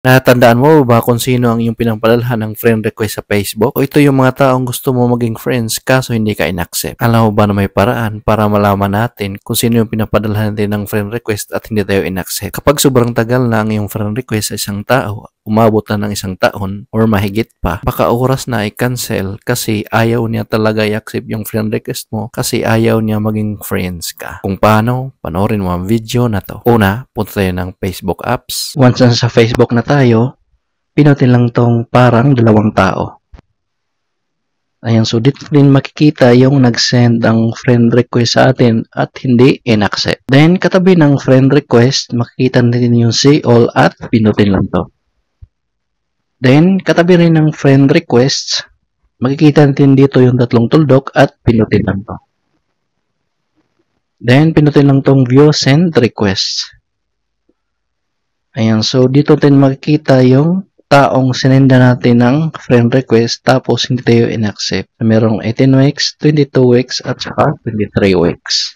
Natandaan mo ba kung sino ang iyong pinapadalhan ng friend request sa Facebook? O ito yung mga taong gusto mo maging friends kaso hindi ka in-accept? Alam mo ba na may paraan para malaman natin kung sino yung pinapadalhan natin ng friend request at hindi tayo in-accept? Kapag sobrang tagal na ang iyong friend request sa isang tao, umabot na ng isang taon or mahigit pa, baka oras na i-cancel kasi ayaw niya talaga i-accept yung friend request mo kasi ayaw niya maging friends ka. Kung paano, panoorin mo ang video na to. Una, punta tayo ng Facebook apps. Once na sa Facebook na tayo, pinutin lang tong parang dalawang tao. Ayan, so dito din makikita yung nag-send ang friend request sa atin at hindi in-accept. Then, katabi ng friend request, makikita natin yung see all at pinutin lang to. Then, katabi rin ng friend requests, makikita natin dito yung tatlong tuldok at pinutin lang to. Then, pinutin lang tong view send request. Ayan, so dito natin makikita yung taong sinenda natin ng friend request tapos hindi tayo in-accept. Merong 18 weeks, 22 weeks, at saka 23 weeks.